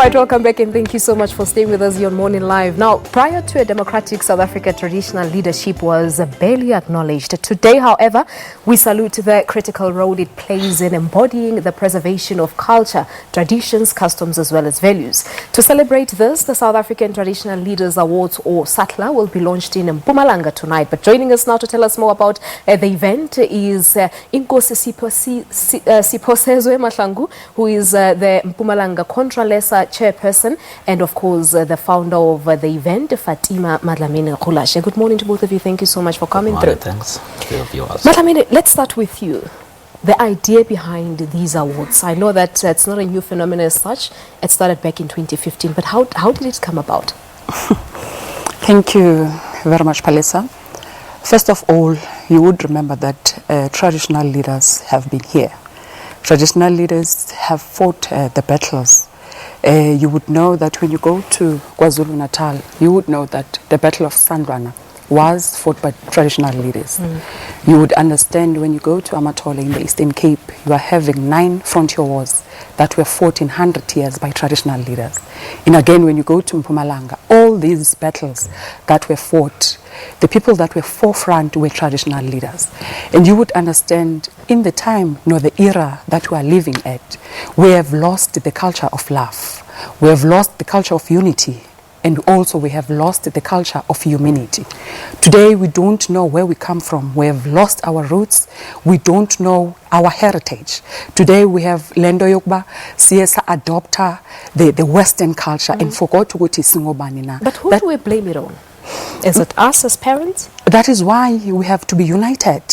right, welcome back and thank you so much for staying with us here on Morning Live. Now, prior to a democratic South Africa, traditional leadership was barely acknowledged. Today, however, we salute the critical role it plays in embodying the preservation of culture, traditions, customs, as well as values. To celebrate this, the South African Traditional Leaders Awards, or SATLA, will be launched in Mpumalanga tonight. But joining us now to tell us more about the event is Inkosi Siphosezwe Mahlangu, who is the Mpumalanga Contralesa Chairperson, and of course the founder of the event, Fatima Rulashe. Good morning to both of you. Thank you so much for coming through. Thanks to your viewers. Madlamini, let's start with you. The idea behind these awards. I know that it's not a new phenomenon as such. It started back in 2015, but how did it come about? Thank you very much, Palisa. First of all, you would remember that traditional leaders have been here. Traditional leaders have fought the battles. You would know that when you go to KwaZulu-Natal, you would know that the Battle of Sandwana was fought by traditional leaders. You would understand when you go to Amatole in the Eastern Cape, you are having 9 frontier wars that were fought in 100 years by traditional leaders. And again, when you go to Mpumalanga, all these battles that were fought, the people that were forefront were traditional leaders. And you would understand in the time, the era that we are living at, we have lost the culture of love. We have lost the culture of unity. And also we have lost the culture of humanity. Today we don't know where we come from. We have lost our roots. We don't know our heritage. Today we have Lendo Yokba, Siesa adopter, the Western culture and forgot to go to Singobanina. But who do we blame it on? Is it us as parents? That is why we have to be united.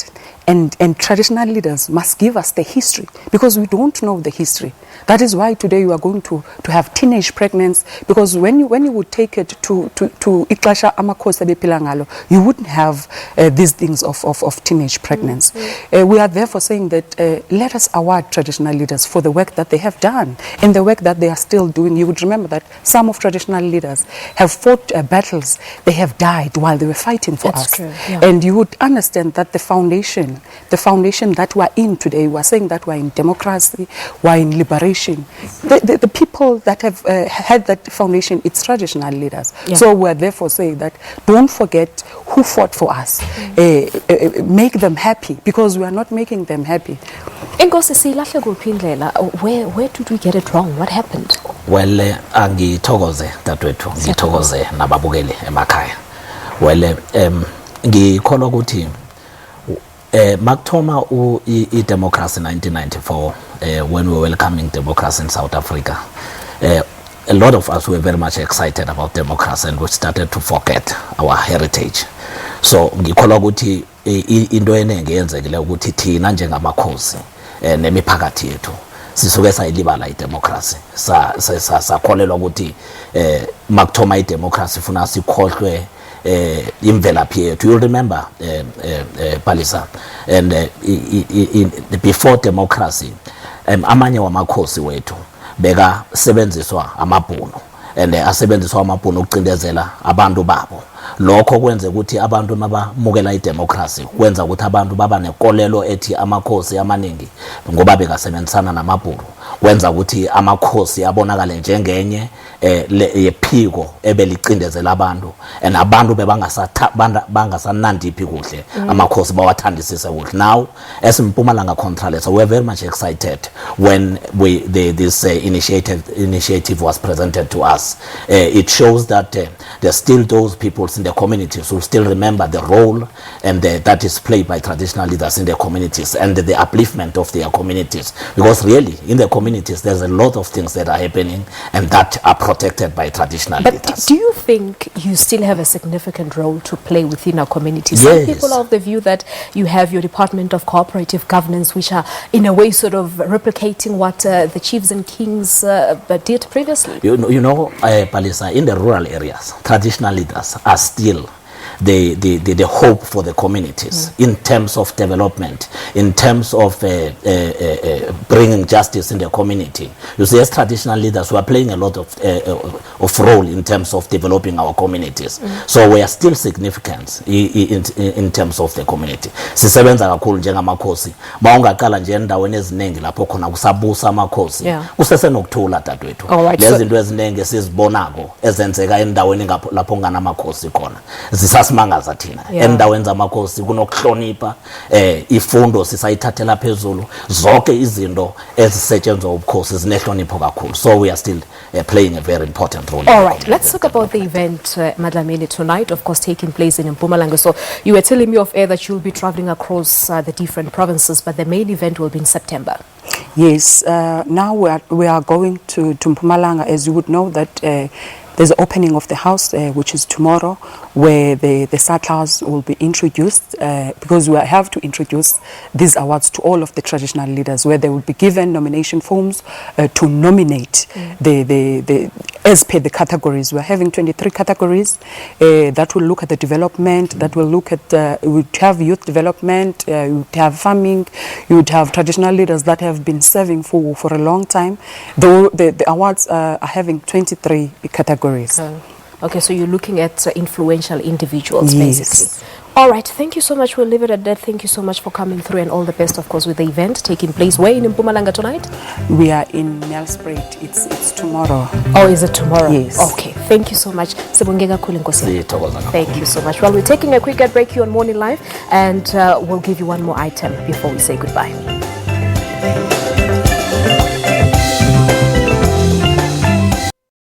And traditional leaders must give us the history, because we don't know the history. That is why today you are going to have teenage pregnancy, because when you would take it to Iklasha Amakosa Bepilangalo, you wouldn't have these things of teenage pregnancy. We are therefore saying that let us award traditional leaders for the work that they have done and the work that they are still doing. You would remember that some of traditional leaders have fought battles. They have died while they were fighting for us. True, yeah. And you would understand that the foundation that we're in today, we're saying that we're in democracy, we're in liberation. The people that have had that foundation, it's traditional leaders. Yeah. So we're therefore saying that don't forget who fought for us. Make them happy, because we are not making them happy. Inkosi silahle kuphi indlela. Where did we get it wrong? What happened? Well, angithokoze dadwethu, ngithokoze nababukeli emakhaya. Well, ngikholwa ukuthi Makthoma democracy in 1994, when we were welcoming democracy in South Africa, a lot of us were very much excited about democracy, and we started to forget our heritage. So ngikholwa ukuthi into enenge yenzekile ukuthi thina njengamakhosi nemiphakathi yethu sisuke sayilibala idemocracy sakholelwa ukuthi makthoma idemocracy funa sikhohlwe imvelaphi yethu. You'll remember Palisa, and before democracy amanye wamakhosi wethu beka sebenziswa amabhunu, and asebenziswa amabhunu ukucindezela abantu babo. Lokho kwenze ukuthi abantu mabamukela idemocracy kwenza ukuthi abantu baba nenkolelo ethi amakhosi amaningi ngoba bekasebenzisana namabhulu, kwenza ukuthi amakhosi abonakale njengenye yephiko ebelicindezela abantu, and abantu bebangasanandiphi kuhle amakhosi bawathandisise kuhle. Now as Mpumalanga Contralesa, we are very much excited when this initiative was presented to us. It shows that there's still those people in the communities who still remember the role and that is played by traditional leaders in their communities and the upliftment of their communities, because really in the communities there's a lot of things that are happening and that are protected by traditional leaders. But do you think you still have a significant role to play within our communities? Yes. Some people are of the view that you have your Department of Cooperative Governance, which are in a way sort of replicating what the chiefs and kings did previously. You know, Palisa, in the rural areas, traditional leaders are still the hope for the communities in terms of development, in terms of bringing justice in the community. You see, as traditional leaders, we are playing a lot of role in terms of developing our communities. So we are still significant in terms of the community. Sisebenza kakhulu njengamakhosi. Mawungaqala nje endaweni eziningi lapho khona kusabusa amakhosi. Usesenokuthula dadwethu. Lezi zinto eziningi sizibonako ezenzeka endaweni lapho nganamakhosi khona. Zisasimangaza thina. Endaweni zamakhosi kunokuhlonipha, ifundo sisayithathela phezulu. Zonke izinto ezisetshenzwa ubukhosi zinehlonipho kakhulu. So we are still playing a very important role. All right, let's talk about the event, Madlamini, tonight, of course, taking place in Mpumalanga. So you were telling me off air that you'll be traveling across the different provinces, but the main event will be in September. Yes, now we are going to Mpumalanga. As you would know that there's the opening of the house, which is tomorrow, where the SATLAs will be introduced, because we have to introduce these awards to all of the traditional leaders, where they will be given nomination forms to nominate as per the categories. We're having 23 categories that will look at the development, that will look at, we would have youth development, you would have farming, you would have traditional leaders that have been serving for a long time. The awards are having 23 categories. Okay, so you're looking at influential individuals, basically. All right, thank you so much. We'll leave it at that. Thank you so much for coming through, and all the best, of course, with the event taking place. Where in Mpumalanga tonight? We are in Nelspruit. It's tomorrow. Oh, is it tomorrow? Yes. Okay, thank you so much. Thank you so much. Well, we're taking a quick break here on Morning Live, and we'll give you one more item before we say goodbye.